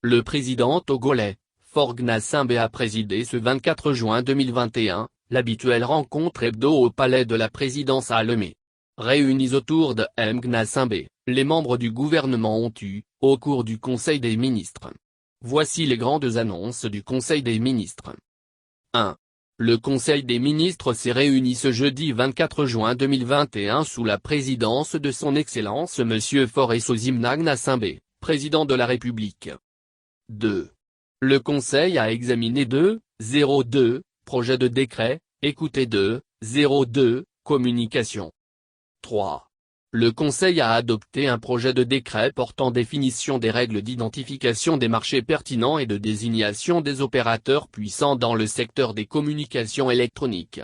Le président togolais, Faure Gnassingbé a présidé ce 24 juin 2021, l'habituelle rencontre hebdo au palais de la présidence à Lomé. Réunis autour de M. Gnassingbé, les membres du gouvernement ont eu, au cours du Conseil des ministres. Voici les grandes annonces du Conseil des ministres. 1. Le Conseil des ministres s'est réuni ce jeudi 24 juin 2021 sous la présidence de son Excellence M. Faure Esozimna Gnassingbé, président de la République. 2. Le Conseil a examiné 2.02, projet de décret, écoutez 2.02, communication. 3. Le Conseil a adopté un projet de décret portant définition des règles d'identification des marchés pertinents et de désignation des opérateurs puissants dans le secteur des communications électroniques.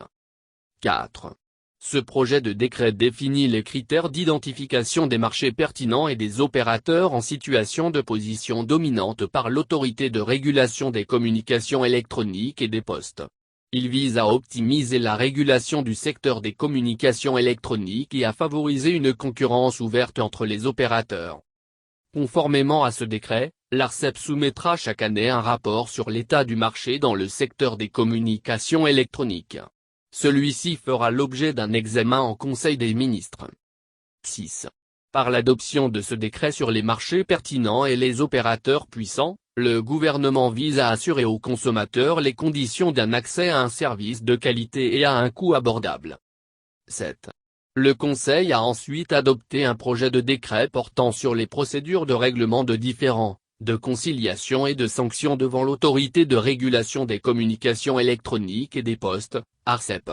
4. Ce projet de décret définit les critères d'identification des marchés pertinents et des opérateurs en situation de position dominante par l'autorité de régulation des communications électroniques et des postes. Il vise à optimiser la régulation du secteur des communications électroniques et à favoriser une concurrence ouverte entre les opérateurs. Conformément à ce décret, l'ARCEP soumettra chaque année un rapport sur l'état du marché dans le secteur des communications électroniques. Celui-ci fera l'objet d'un examen en Conseil des ministres. 6. Par l'adoption de ce décret sur les marchés pertinents et les opérateurs puissants, le gouvernement vise à assurer aux consommateurs les conditions d'un accès à un service de qualité et à un coût abordable. 7. Le Conseil a ensuite adopté un projet de décret portant sur les procédures de règlement de différends, de conciliation et de sanctions devant l'autorité de régulation des communications électroniques et des postes, ARCEP.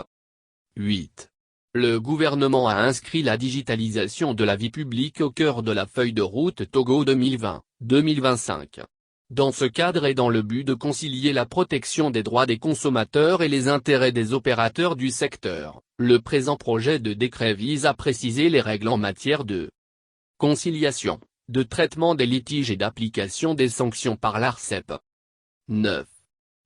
8. Le gouvernement a inscrit la digitalisation de la vie publique au cœur de la feuille de route Togo 2020-2025. Dans ce cadre et dans le but de concilier la protection des droits des consommateurs et les intérêts des opérateurs du secteur, le présent projet de décret vise à préciser les règles en matière de conciliation, de traitement des litiges et d'application des sanctions par l'ARCEP. 9.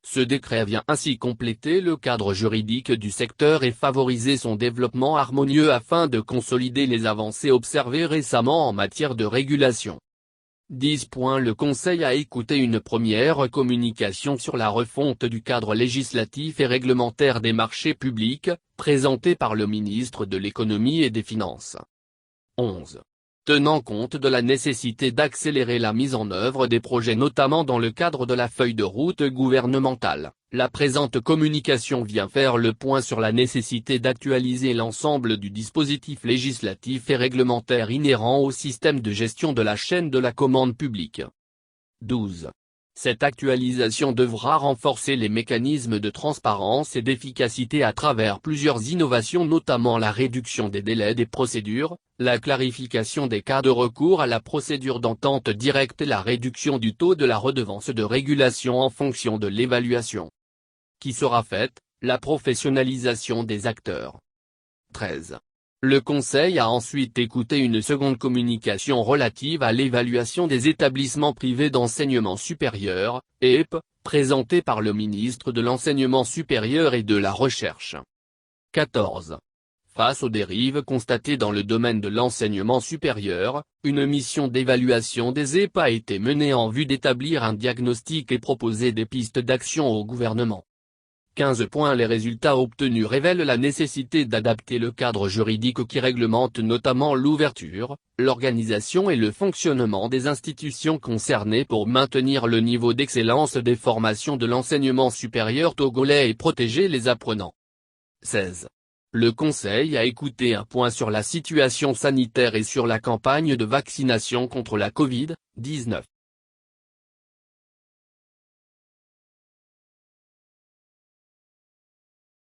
Ce décret vient ainsi compléter le cadre juridique du secteur et favoriser son développement harmonieux afin de consolider les avancées observées récemment en matière de régulation. 10. Le Conseil a écouté une première communication sur la refonte du cadre législatif et réglementaire des marchés publics, présentée par le ministre de l'Économie et des Finances. 11. Tenant compte de la nécessité d'accélérer la mise en œuvre des projets notamment dans le cadre de la feuille de route gouvernementale, la présente communication vient faire le point sur la nécessité d'actualiser l'ensemble du dispositif législatif et réglementaire inhérent au système de gestion de la chaîne de la commande publique. 12. Cette actualisation devra renforcer les mécanismes de transparence et d'efficacité à travers plusieurs innovations notamment la réduction des délais des procédures, la clarification des cas de recours à la procédure d'entente directe et la réduction du taux de la redevance de régulation en fonction de l'évaluation qui sera faite, la professionnalisation des acteurs. 13. Le Conseil a ensuite écouté une seconde communication relative à l'évaluation des établissements privés d'enseignement supérieur, EEP, présentée par le ministre de l'Enseignement supérieur et de la Recherche. 14. Face aux dérives constatées dans le domaine de l'enseignement supérieur, une mission d'évaluation des EEP a été menée en vue d'établir un diagnostic et proposer des pistes d'action au gouvernement. 15. Les résultats obtenus révèlent la nécessité d'adapter le cadre juridique qui réglemente notamment l'ouverture, l'organisation et le fonctionnement des institutions concernées pour maintenir le niveau d'excellence des formations de l'enseignement supérieur togolais et protéger les apprenants. 16. Le Conseil a écouté un point sur la situation sanitaire et sur la campagne de vaccination contre la Covid-19.